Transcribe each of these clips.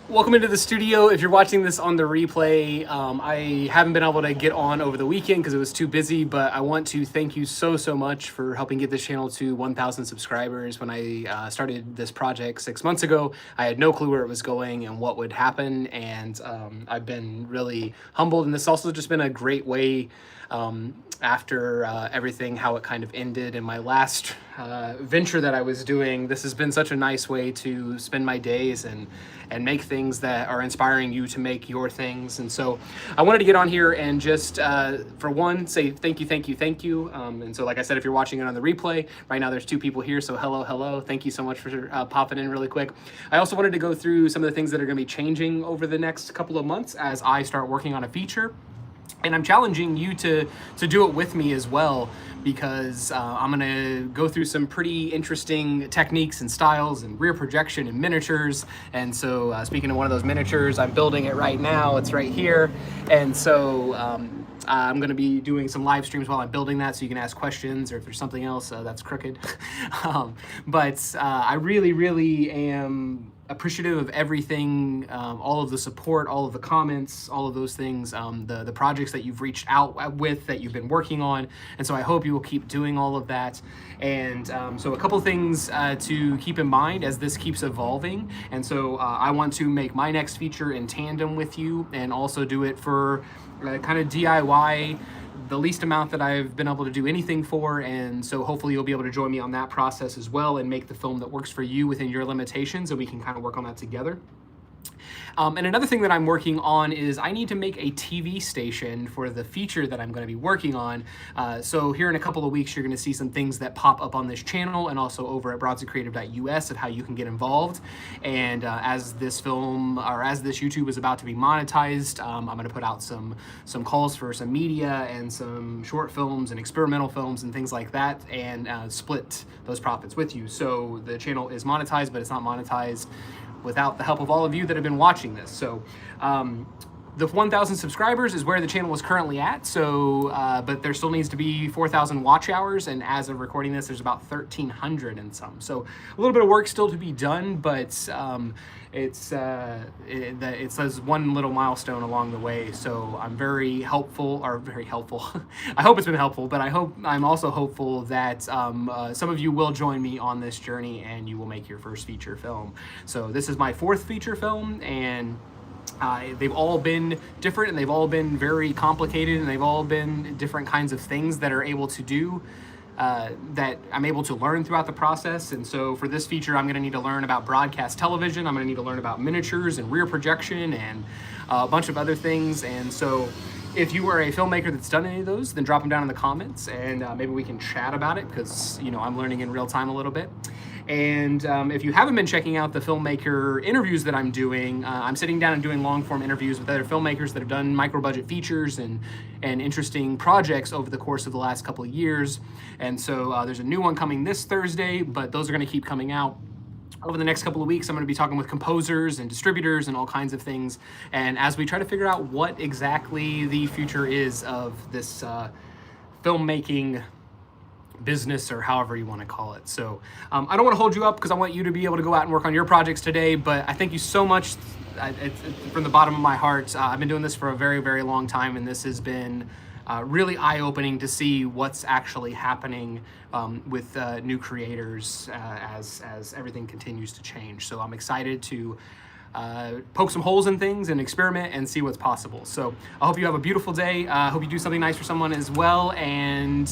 Welcome into the studio. If you're watching this on the replay, I haven't been able to get on over the weekend because it was too busy, but I want to thank you so much for helping get this channel to 1,000 subscribers. When I started this project 6 months ago, I had no clue where it was going and what would happen, and I've been really humbled, and this has also just been a great way after everything, how it kind of ended in my last venture that I was doing. This has been such a nice way to spend my days and make things that are inspiring you to make your things. And so I wanted to get on here and just, for one, say thank you. And so like I said, if you're watching it on the replay, right now there's 2 people here, so hello. Thank you so much for popping in really quick. I also wanted to go through some of the things that are going to be changing over the next couple of months as I start working on a feature. And I'm challenging you to do it with me as well, because I'm gonna go through some pretty interesting techniques and styles and rear projection and miniatures. And so speaking of one of those miniatures, I'm building it right now. It's right here. And so I'm gonna be doing some live streams while I'm building that, so you can ask questions, or if there's something else that's crooked. But I really am appreciative of everything, all of the support, all of the comments, all of those things, the projects that you've reached out with, that you've been working on. And so I hope you will keep doing all of that. And so a couple things to keep in mind as this keeps evolving. And so I want to make my next feature in tandem with you, and also do it for kind of DIY, the least amount that I've been able to do anything for. And so hopefully you'll be able to join me on that process as well, and make the film that works for you within your limitations, and we can kind of work on that together. And another thing that I'm working on is I need to make a TV station for the feature that I'm going to be working on. So here in a couple of weeks, you're going to see some things that pop up on this channel, and also over at broadsandcreative.us, of how you can get involved. And as this film, or as this YouTube is about to be monetized, I'm going to put out some calls for some media and some short films and experimental films and things like that, and split those profits with you. So the channel is monetized, but it's not monetized without the help of all of you that have been watching this. So the 1,000 subscribers is where the channel is currently at. So, but there still needs to be 4,000 watch hours, and as of recording this, there's about 1,300 and some. So a little bit of work still to be done, but it says one little milestone along the way. So I'm very helpful. I hope it's been helpful, but I'm also hopeful that some of you will join me on this journey, and you will make your first feature film. So this is my 4th feature film, and they've all been different, and they've all been very complicated, and they've all been different kinds of things that are able to do, that I'm able to learn throughout the process. And so for this feature, I'm going to need to learn about broadcast television. I'm going to need to learn about miniatures and rear projection and a bunch of other things. And so if you are a filmmaker that's done any of those, then drop them down in the comments, and maybe we can chat about it, because I'm learning in real time a little bit. And if you haven't been checking out the filmmaker interviews that I'm doing, I'm sitting down and doing long-form interviews with other filmmakers that have done micro-budget features and interesting projects over the course of the last couple of years. And so there's a new one coming this Thursday, but those are going to keep coming out. Over the next couple of weeks, I'm going to be talking with composers and distributors and all kinds of things. And as we try to figure out what exactly the future is of this filmmaking business, or however you want to call it. So I don't want to hold you up, because I want you to be able to go out and work on your projects today, but I thank you so much from the bottom of my heart. I've been doing this for a very long time, and this has been really eye-opening to see what's actually happening with new creators as everything continues to change. So I'm excited to poke some holes in things and experiment and see what's possible. So I hope you have a beautiful day. I hope you do something nice for someone as well. And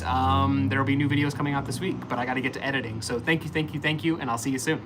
there will be new videos coming out this week, but I got to get to editing. So thank you, and I'll see you soon.